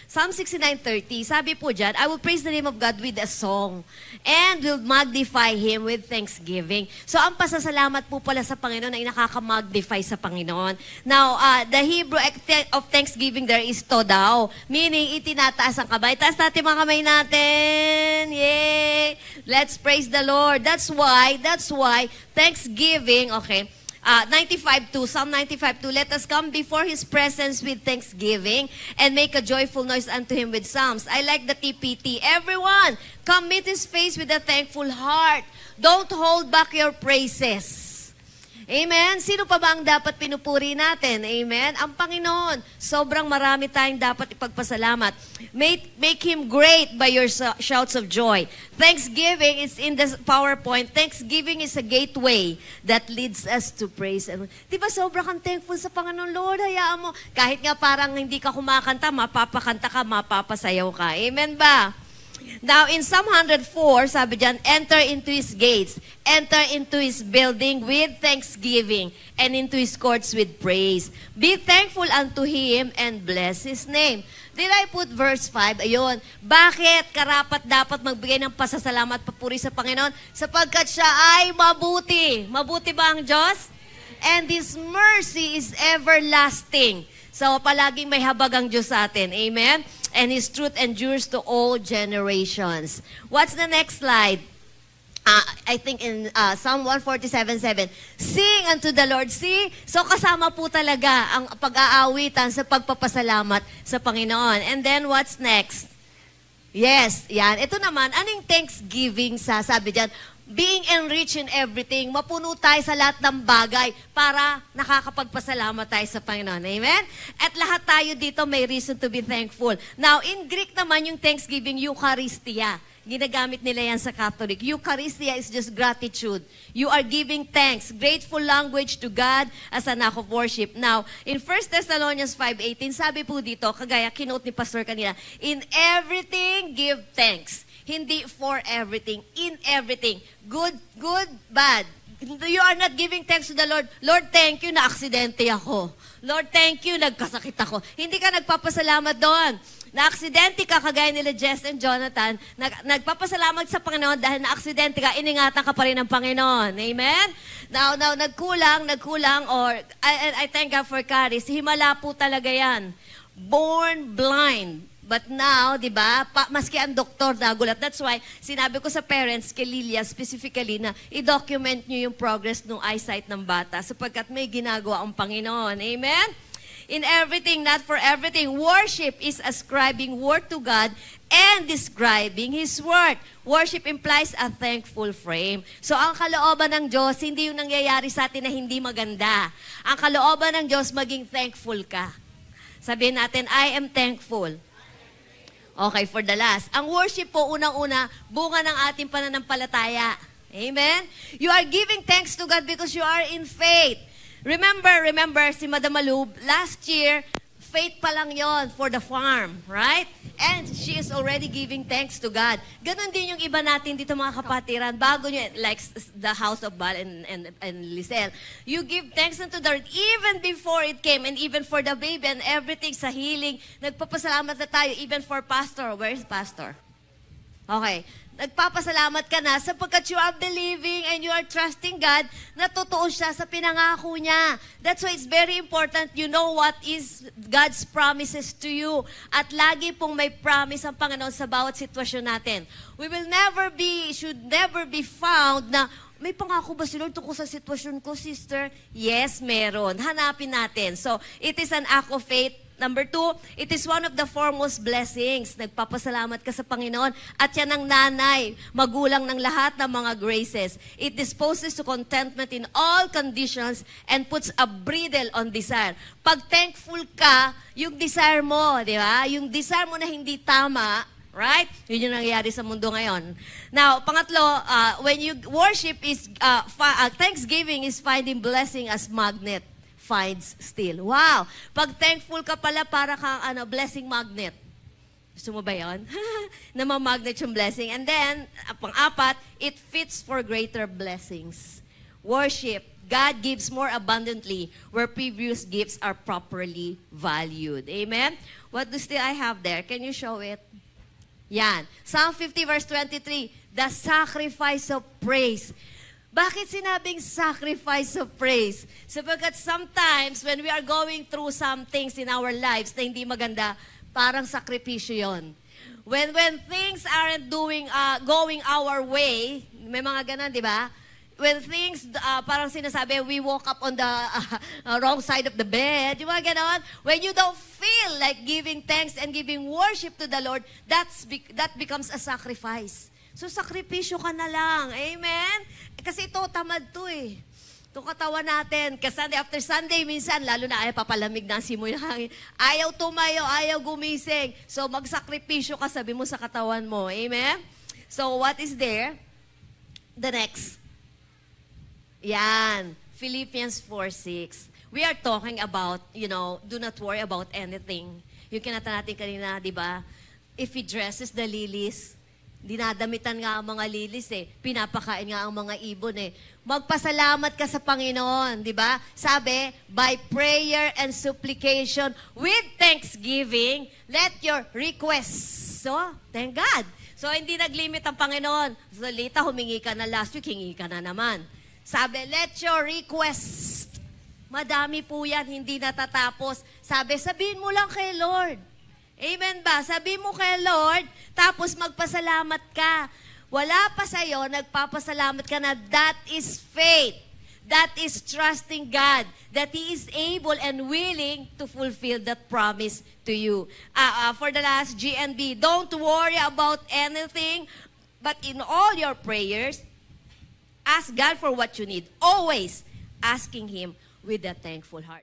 Psalm 69:30, sabi po dyan, I will praise the name of God with a song and will magnify Him with thanksgiving. So, ang pasasalamat po pala sa Panginoon ay nakaka-magnify sa Panginoon. Now, the Hebrew of thanksgiving there is todao, meaning itinataas ang kamay. Taas natin mga kamay natin. Yay! Let's praise the Lord. That's why, thanksgiving, okay, 95:2, Psalm 95:2, let us come before His presence with thanksgiving and make a joyful noise unto Him with psalms. I like the TPT. Everyone, come meet His face with a thankful heart. Don't hold back your praises. Amen? Sino pa ba ang dapat pinupuri natin? Amen? Ang Panginoon. Sobrang marami tayong dapat ipagpasalamat. Make Him great by your shouts of joy. Thanksgiving is in the PowerPoint. Thanksgiving is a gateway that leads us to praise. Di ba sobrang kang thankful sa Panginoon? Lord, hayaan mo. Kahit nga parang hindi ka kumakanta, mapapakanta ka, mapapasayaw ka. Amen ba? Now, in Psalm 104, sabi dyan, enter into His gates, enter into His building with thanksgiving, and into His courts with praise. Be thankful unto Him and bless His name. Did I put verse 5? Ayun. Bakit karapat dapat magbigay ng pasasalamat papuri sa Panginoon? Sapagkat siya ay mabuti. Mabuti ba ang Diyos? And His mercy is everlasting. So, palaging may habag ang Diyos sa atin. Amen? And His truth endures to all generations. What's the next slide? I think in Psalm 147:7, sing unto the Lord. See? So kasama po talaga ang pag-aawitan sa pagpapasalamat sa Panginoon. And then what's next? Yes, yan. Ito naman, anong thanksgiving sabi dyan? Being enriched in everything, mapuno tayo sa lahat ng bagay para nakakapagpasalamat tayo sa Panginoon. Amen? At lahat tayo dito may reason to be thankful. Now, in Greek naman yung thanksgiving, Eucharistia. Ginagamit nila yan sa Catholic. Eucharistia is just gratitude. You are giving thanks, grateful language to God as an act of worship. Now, in 1 Thessalonians 5:18, sabi po dito, kagaya kinote ni Pastor kanina, in everything give thanks. Hindi for everything, in everything. Good, bad. You are not giving thanks to the Lord. Lord, thank you na aksidente ako. Lord, thank you, nagkasakit ako. Hindi ka nagpapasalamat doon. Na-aksidente ka, kagaya nila Jess and Jonathan, nagpapasalamat sa Panginoon dahil na-aksidente ka, iningatan ka pa rin ng Panginoon. Amen? Now, nagkulang, or I thank God for Caris. Himala po talaga yan. Born blind. But now, di ba, maski ang doktor nagulat. That's why, sinabi ko sa parents, kay Lilia specifically, na i-document nyo yung progress ng eyesight ng bata sapagkat may ginagawa ang Panginoon. Amen? In everything, not for everything. Worship is ascribing word to God and describing His word. Worship implies a thankful frame. So, ang kalooban ng Diyos, hindi yung nangyayari sa atin na hindi maganda. Ang kalooban ng Diyos, maging thankful ka. Sabihin natin, I am thankful. Okay, for the last. Ang worship po, unang-una, bunga ng ating pananampalataya. Amen? You are giving thanks to God because you are in faith. Remember, si Madam Malub, last year, faith pa lang yon for the farm, right? And she is already giving thanks to God. Ganon din yung iba natin dito mga kapatiran. Bago nyo, like the house of Bal and Lisel. You give thanks unto the Lord even before it came and even for the baby and everything sa healing. Nagpapasalamat na tayo even for pastor. Where is pastor? Okay. Nagpapasalamat ka na sapagkat you are believing and you are trusting God na totoo siya sa pinangako niya. That's why it's very important you know what is God's promises to you. At lagi pong may promise ang Panginoon sa bawat sitwasyon natin. Should never be found na may pangako ba si Lord tungkol sa sitwasyon ko, sister? Yes, meron. Hanapin natin. So, it is an act of faith. Number 2, it is one of the foremost blessings. Nagpapasalamat ka sa Panginoon at yan ang nanay, magulang ng lahat ng mga graces. It disposes to contentment in all conditions and puts a bridle on desire. Pag thankful ka, yung desire mo, di ba? Yung desire mo na hindi tama, right? Yun yung nangyayari sa mundo ngayon. Now, pangatlo, when you worship thanksgiving is finding blessing as magnet finds still. Wow! Pag thankful ka pala, para kang blessing magnet. Gusto mo ba yun? Namamagnet yung blessing. And then, pang-apat, it fits for greater blessings. Worship God gives more abundantly where previous gifts are properly valued. Amen? What do still I have there? Can you show it? Yan. Psalm 50 verse 23, the sacrifice of praise. Bakit sinabing sacrifice of praise? Sapagkat sometimes when we are going through some things in our lives na hindi maganda, parang sakripisyo yon. When things aren't going our way, may mga ganon, di ba? When things, parang sinasabi, we woke up on the wrong side of the bed, di ba ganon? When you don't feel like giving thanks and giving worship to the Lord, that becomes a sacrifice. So, sakripisyo ka na lang. Amen? Kasi ito, tamad to eh. Ito katawan natin. Kasi Sunday after Sunday, minsan, lalo na ayaw papalamig na simoy ng hangin. Ayaw tumayo, ayaw gumising. So, magsakripisyo ka, sabi mo sa katawan mo. Amen? So, what is there? The next. Yan. Philippians 4:6. We are talking about, do not worry about anything. Yung kinata natin kanina, di ba? If he dresses the lilies, dinadamitan nga ang mga lilis eh. Pinapakain nga ang mga ibon eh. Magpasalamat ka sa Panginoon, di ba? Sabi, by prayer and supplication with thanksgiving, let your requests. So, thank God. So, hindi naglimit ang Panginoon. So, Lita, humingi ka na last week, hingi ka na naman. Sabi, let your request. Madami po yan, hindi natatapos. Sabi, sabihin mo lang kay Lord. Amen ba? Sabi mo kay Lord, tapos magpasalamat ka. Wala pa sa'yo, nagpapasalamat ka na that is faith. That is trusting God. That He is able and willing to fulfill that promise to you. For the last GNB, don't worry about anything, but in all your prayers, ask God for what you need. Always asking Him with a thankful heart.